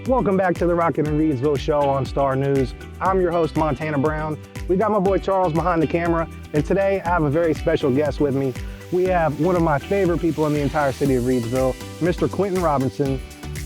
Welcome back to the ROCKIT Reiddsville show on Star News. I'm your host, Montana Brown. We got my boy Charles behind the camera, and today I have a very special guest with me. We have one of my favorite people in the entire city of Reidsville, Mr. Quentin Robinson,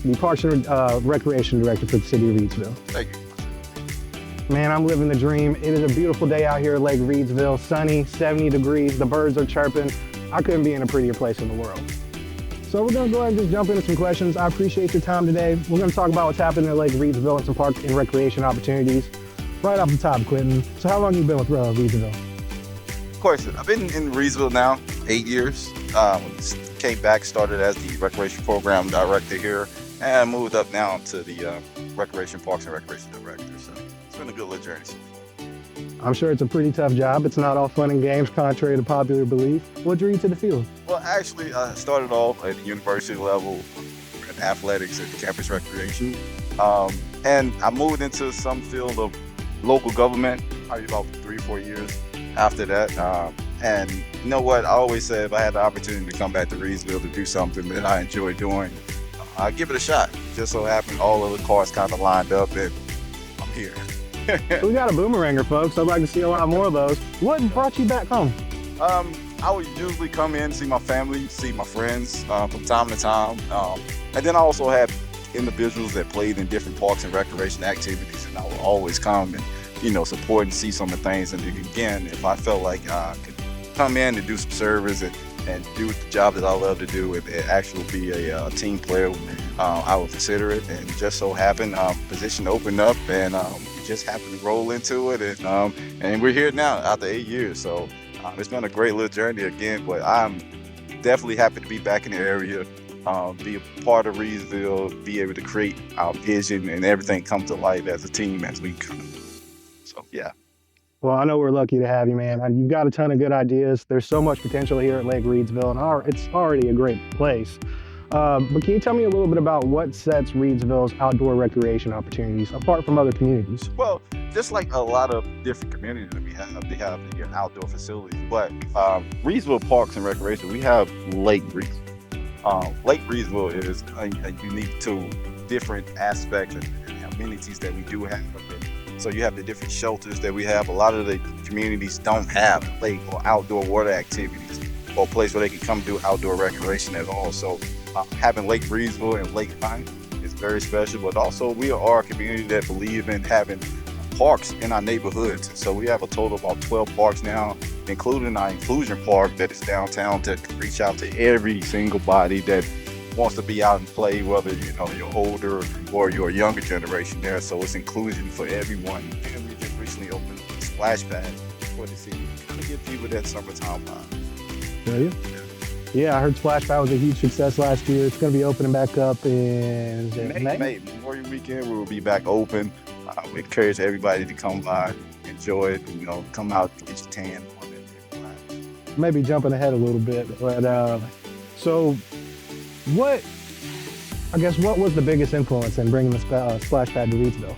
the Parks and Recreation Director for the city of Reidsville. Thank you. Man, I'm living the dream. It is a beautiful day out here at Lake Reidsville, sunny, 70 degrees, the birds are chirping. I couldn't be in a prettier place in the world. So we're gonna go ahead and just jump into some questions. I appreciate your time today. We're gonna talk about what's happening at Lake Reidsville and some park and recreation opportunities. Right off the top, Quentin, so how long have you been with Reidsville? Of course, I've been in Reidsville now 8 years. Came back, started as the recreation program director here, and moved up now to the recreation parks and recreation director. So it's been a good little journey. I'm sure it's a pretty tough job. It's not all fun and games, contrary to popular belief. What drew you to the field? Well, actually, I started off at the university level in athletics and campus recreation. And I moved into some field of local government, probably about 3 or 4 years after that. And you know what? I always said if I had the opportunity to come back to Reidsville to do something that I enjoy doing, I'd give it a shot. Just so happened all of the cards kind of lined up and I'm here. We got a boomeranger, folks. I'd like to see a lot more of those. What brought you back home? I would usually come in, see my family, see my friends from time to time. And then I also had individuals that played in different parks and recreation activities, and I would always come and, support and see some of the things. And again, if I felt like I could come in and do some service and do the job that I love to do and actually be a team player, I would consider it. And just so happened, position opened up and just happened to roll into it. And we're here now after 8 years. So it's been a great little journey again, but I'm definitely happy to be back in the area, be a part of Reidsville, be able to create our vision and everything come to life as a team as we come. So, yeah. Well, I know we're lucky to have you, man. You've got a ton of good ideas. There's so much potential here at Lake Reidsville, and it's already a great place. But can you tell me a little bit about what sets Reidsville's outdoor recreation opportunities apart from other communities? Well, just like a lot of different communities that we have, they have outdoor facilities. But Reidsville Parks and Recreation, we have Lake Reidsville. Lake Reidsville is unique to different aspects and amenities that we do have. So you have the different shelters that we have. A lot of the communities don't have lake or outdoor water activities or a place where they can come do outdoor recreation at all. So having Lake Reidsville and Lake Pine is very special, but also we are a community that believe in having parks in our neighborhoods. So we have a total of about 12 parks now, including our inclusion park that is downtown to reach out to every single body that wants to be out and play, whether you're older or you're a younger generation there. So it's inclusion for everyone. And we just recently opened a splash pad for the city to give people that summertime vibe. Yeah, I heard Splash Pad was a huge success last year. It's going to be opening back up in May. Memorial Weekend, we will be back open. We encourage everybody to come by, enjoy it, come out, get your tan on it. Maybe jumping ahead a little bit, but so what was the biggest influence in bringing the Splash Pad to Reidsville?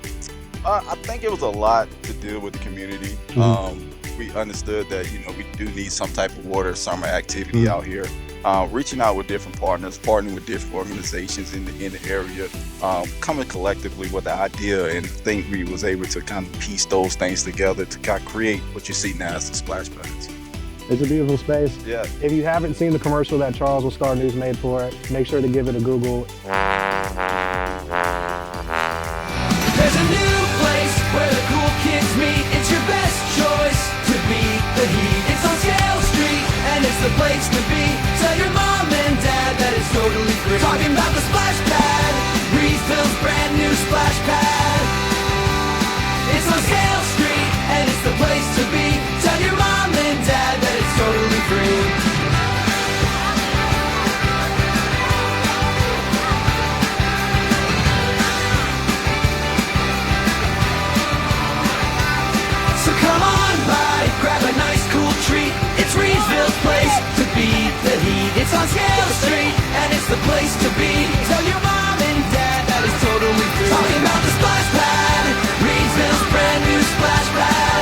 I think it was a lot to do with the community. Mm-hmm. We understood that we do need some type of water summer activity out here. Reaching out with different partners, partnering with different organizations in the area, coming collectively with the idea, and I think we was able to kind of piece those things together to kind of create what you see now as the Splash Pads. It's a beautiful space. Yeah. If you haven't seen the commercial that Charles with Star News made for it, make sure to give it a Google. There's a new place where the cool kids meet. It's your best choice to beat the heat. It's on Scale Street, and it's the place to be. Tell your mom and dad that it's totally free. Talking about the Splash Pad, Reidsville's brand new Splash Pad. It's on Scale Street, and it's the place to be. Tell your mom and dad that it's totally free. Grab a nice cool treat. It's Reidsville's place to beat the heat. It's on Scale Street, and it's the place to be. Tell your mom and dad that it's totally free. Talking about the Splash Pad, Reidsville's brand new Splash Pad.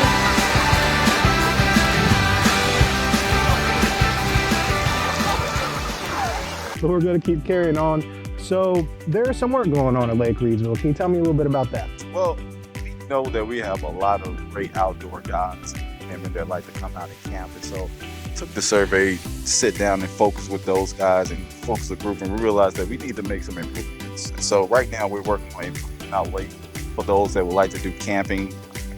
So we're going to keep carrying on. So there's some work going on at Lake Reedsville. Can you tell me a little bit about that? Well, we know that we have a lot of great outdoor guys and that like to come out and camp. And so took the survey, sit down and focus with those guys and focus the group, and we realized that we need to make some improvements. And so right now we're working on improving out Lake for those that would like to do camping.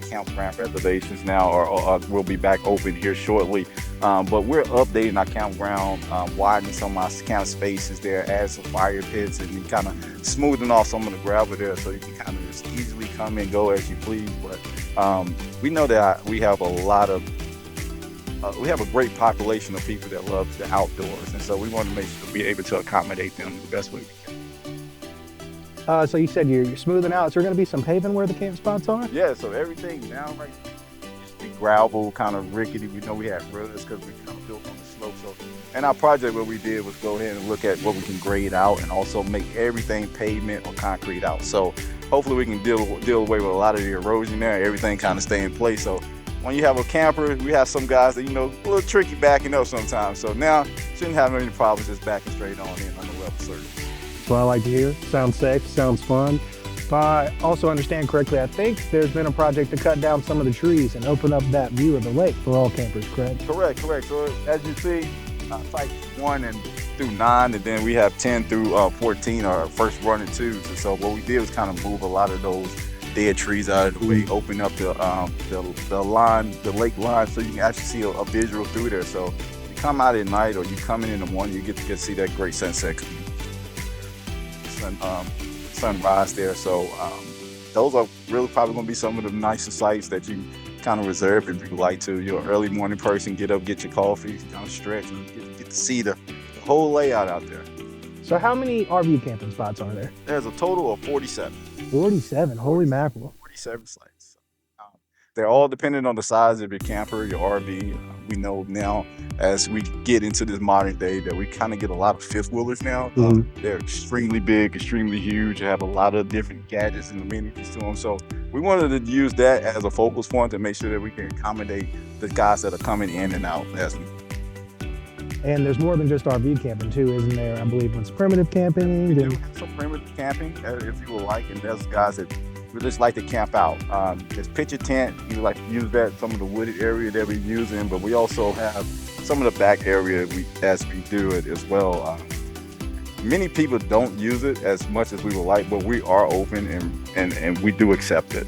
Campground reservations now or will be back open here shortly, but we're updating our campground, widening some of our camp spaces there, add some fire pits, and kind of smoothing off some of the gravel there so you can kind of just easily come and go as you please. But we know that we have a great population of people that love the outdoors, and so we want to make sure we're able to accommodate them the best way we can. So you said you're smoothing out. Is there going to be some paving where the camp spots are? Yeah, so everything now right used to be gravel, kind of rickety. We know we had ruts because we kind of built on the slope. So, and our project, what we did was go ahead and look at what we can grade out and also make everything pavement or concrete out. So hopefully we can deal away with a lot of the erosion there. Everything kind of stay in place. So when you have a camper, we have some guys that, a little tricky backing up sometimes. So now shouldn't have any problems just backing straight on in on the level surface. That's what I like to hear. Sounds safe, sounds fun. If I also understand correctly, I think there's been a project to cut down some of the trees and open up that view of the lake for all campers, correct? Correct. So as you see, sites 1 and through 9, and then we have 10 through 14 are first 1 and 2s. And so what we did was kind of move a lot of those dead trees out of the way, open up the line, the lake line, so you can actually see a visual through there. So you come out at night or you come in the morning, you get to see that great sunset. Sunrise there. So those are really probably going to be some of the nicest sites that you kind of reserve if you like to. You're an early morning person, get up, get your coffee, kind of stretch, and get to see the whole layout out there. So how many RV camping spots are there? There's a total of 47. 47, holy mackerel. 47 sites. They're all dependent on the size of your camper, your RV. We know now as we get into this modern day that we kind of get a lot of fifth wheelers now. They're extremely big, extremely huge. They have a lot of different gadgets and amenities to them. So we wanted to use that as a focus point to make sure that we can accommodate the guys that are coming in and out as we. And there's more than just RV camping too, isn't there? I believe it's primitive camping. We do have some primitive camping if you would like, and there's guys that we just like to camp out. There's pitch a tent. We like to use that, some of the wooded area that we're using, but we also have some of the back area as we do it as well. Many people don't use it as much as we would like, but we are open and we do accept it.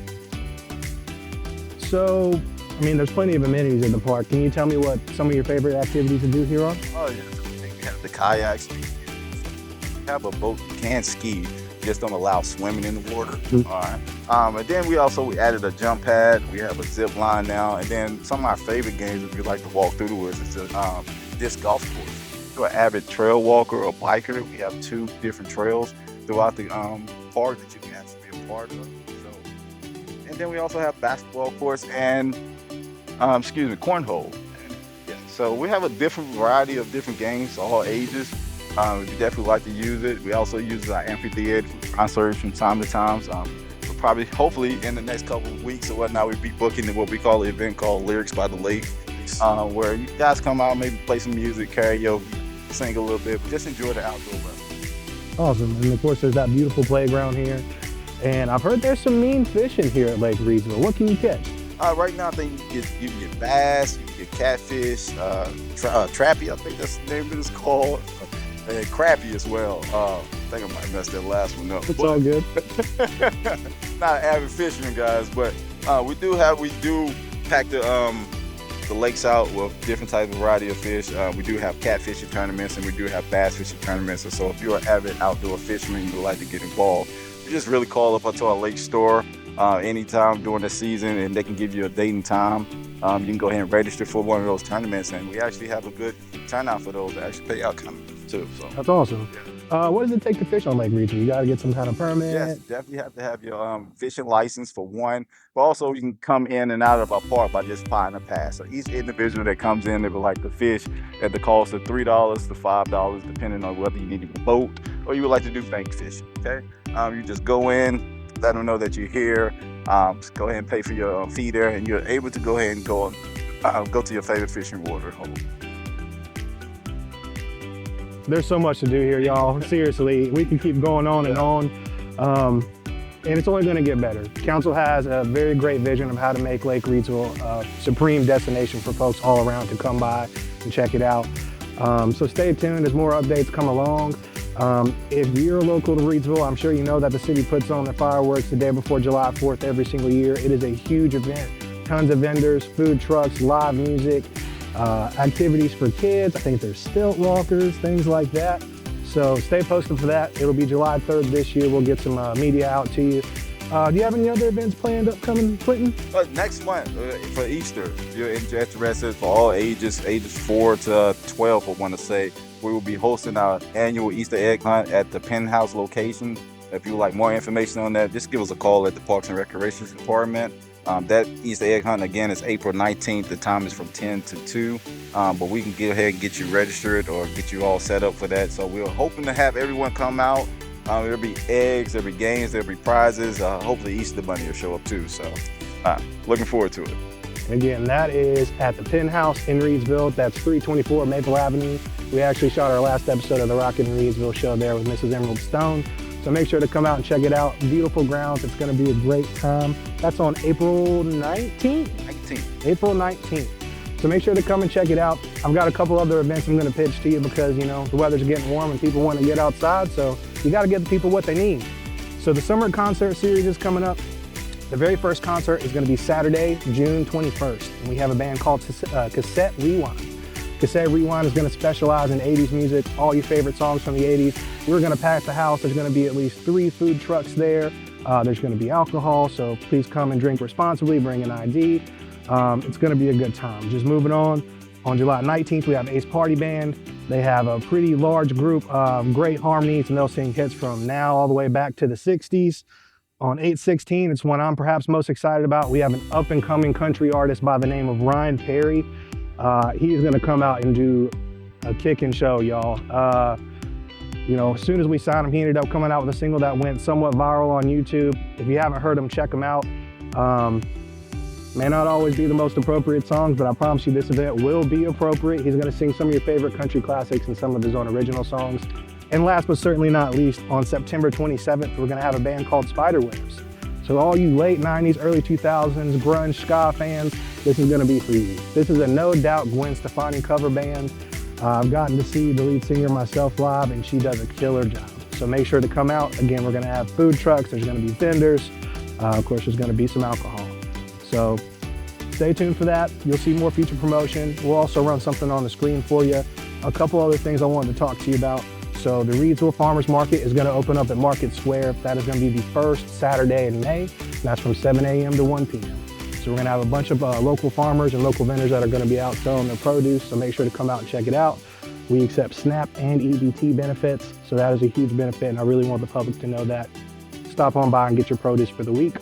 So, I mean, there's plenty of amenities in the park. Can you tell me what some of your favorite activities to do here are? Oh yeah, we have the kayaks. We have a boat. You can ski. Just don't allow swimming in the water. All right. And then we added a jump pad. We have a zip line now. And then some of our favorite games, if you like to walk through the woods, is the disc golf course. If you're an avid trail walker or biker, we have 2 different trails throughout the park that you can actually be a part of. So, and then we also have basketball courts and cornhole. Yeah, so we have a different variety of different games, all ages. We definitely like to use it. We also use our amphitheater concerts from time to time. We'll probably, hopefully, in the next couple of weeks or whatnot, we'll be booking what we call an event called Lyrics by the Lake, where you guys come out, maybe play some music, karaoke, sing a little bit, but just enjoy the outdoor weather. Awesome. And of course, there's that beautiful playground here. And I've heard there's some mean fishing here at Lake Reedsville. What can you catch? Right now, I think you can get bass, you can get catfish, trappie, I think that's the name of this called. And crappie as well. I think I might mess that last one up. It's all good. Not an avid fisherman, guys, but we do pack the lakes out with different types of variety of fish. We do have catfishing tournaments and we do have bass fishing tournaments. So if you're an avid outdoor fisherman, you would like to get involved, you just really call up to our lake store anytime during the season, and they can give you a date and time. You can go ahead and register for one of those tournaments, and we actually have a good turnout for those that actually pay out too. So that's awesome. What does it take to fish on Lake Reedsville? You got to get some kind of permit? Yes, definitely have to have your fishing license for one, but also you can come in and out of our park by just buying a pass. So each individual that comes in, they would like to fish at the cost of $3 to $5, depending on whether you need a boat or you would like to do bank fishing, okay? You just go in, let them know that you're here, just go ahead and pay for your fee there, and you're able to go ahead and go to your favorite fishing water hole. There's so much to do here, y'all. Seriously, we can keep going on and on. And it's only gonna get better. Council has a very great vision of how to make Lake Reedsville a supreme destination for folks all around to come by and check it out. So stay tuned as more updates come along. If you're local to Reedsville, I'm sure you know that the city puts on the fireworks the day before July 4th every single year. It is a huge event. Tons of vendors, food trucks, live music, activities for kids. I think there's stilt walkers, things like that. So stay posted for that. It'll be July 3rd this year. We'll get some media out to you. Do you have any other events planned upcoming, Quentin? Next month for Easter, if you're interested, for all ages 4 to 12, I want to say, we will be hosting our annual Easter egg hunt at the Penthouse location. If you would like more information on that, just give us a call at the Parks and Recreation Department. That Easter egg hunt again is April 19th. The time is from 10 to 2. But we can go ahead and get you registered or get you all set up for that. So we're hoping to have everyone come out. There'll be eggs, there'll be games, there'll be prizes. Hopefully Easter Bunny will show up too. So looking forward to it. Again, that is at the Penthouse in Reedsville. That's 324 Maple Avenue. We actually shot our last episode of the ROCKIT Reeidsville show there with Mrs. Emerald Stone. So make sure to come out and check it out. Beautiful grounds. It's going to be a great time. That's on April 19th? April 19th. So make sure to come and check it out. I've got a couple other events I'm going to pitch to you because, you know, the weather's getting warm and people want to get outside. So you got to get the people what they need. So the summer concert series is coming up. The very first concert is going to be Saturday, June 21st. And we have a band called Cassette Rewind. Cassette Rewind is going to specialize in 80s music, all your favorite songs from the 80s. We're going to pack the house. There's going to be at least 3 food trucks there. There's going to be alcohol, so please come and drink responsibly, bring an ID. It's going to be a good time. Just moving on July 19th, we have Ace Party Band. They have a pretty large group of great harmonies, and they'll sing hits from now all the way back to the 60s. On 8/16, it's one I'm perhaps most excited about. We have an up-and-coming country artist by the name of Ryan Perry. He's gonna come out and do a kicking show, y'all. You know, as soon as we signed him, he ended up coming out with a single that went somewhat viral on YouTube. If you haven't heard him, check him out. May not always be the most appropriate songs, but I promise you this event will be appropriate. He's gonna sing some of your favorite country classics and some of his own original songs. And last but certainly not least, on September 27th, we're gonna have a band called Spiderwebs. So all you late 90s, early 2000s, grunge, ska fans, this is gonna be for you. This is a no doubt Gwen Stefani cover band. I've gotten to see the lead singer myself live and she does a killer job. So make sure to come out. Again, we're gonna have food trucks, there's gonna be vendors. Of course, there's gonna be some alcohol. So stay tuned for that. You'll see more future promotion. We'll also run something on the screen for you. A couple other things I wanted to talk to you about. So the Reedsville Farmers Market is going to open up at Market Square. That is going to be the first Saturday in May. That's from 7 a.m. to 1 p.m. So we're going to have a bunch of local farmers and local vendors that are going to be out selling their produce. So make sure to come out and check it out. We accept SNAP and EBT benefits. So that is a huge benefit, and I really want the public to know that. Stop on by and get your produce for the week.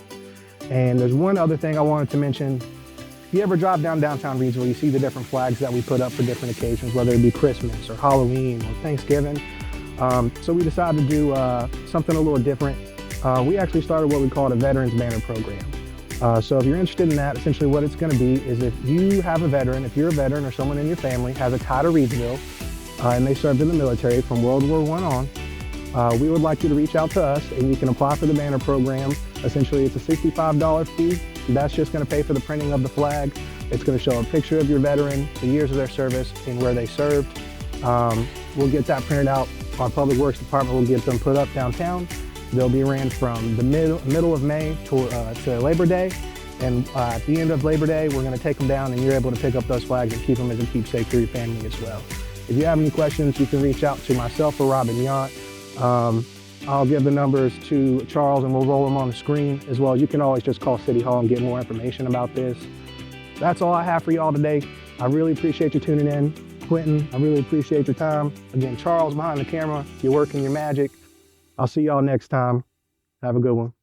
And there's one other thing I wanted to mention. If you ever drive down downtown Reedsville, you see the different flags that we put up for different occasions, whether it be Christmas or Halloween or Thanksgiving. So we decided to do something a little different. We actually started what we call a Veterans Banner Program. So if you're interested in that, essentially what it's going to be is if you have a veteran, if you're a veteran or someone in your family has a tie to Reedsville and they served in the military from World War I on, we would like you to reach out to us and you can apply for the banner program. Essentially, it's a $65 fee. That's just going to pay for the printing of the flag. It's going to show a picture of your veteran, the years of their service, and where they served. We'll get that printed out. Our Public Works Department will get them put up downtown. They'll be ran from the middle of May to Labor Day. And at the end of Labor Day, we're going to take them down and you're able to pick up those flags and keep them as a keepsake for your family as well. If you have any questions, you can reach out to myself or Robin Yount. I'll give the numbers to Charles and we'll roll them on the screen as well. You can always just call City Hall and get more information about this. That's all I have for y'all today. I really appreciate you tuning in. Quentin, I really appreciate your time. Again, Charles behind the camera, you're working your magic. I'll see y'all next time. Have a good one.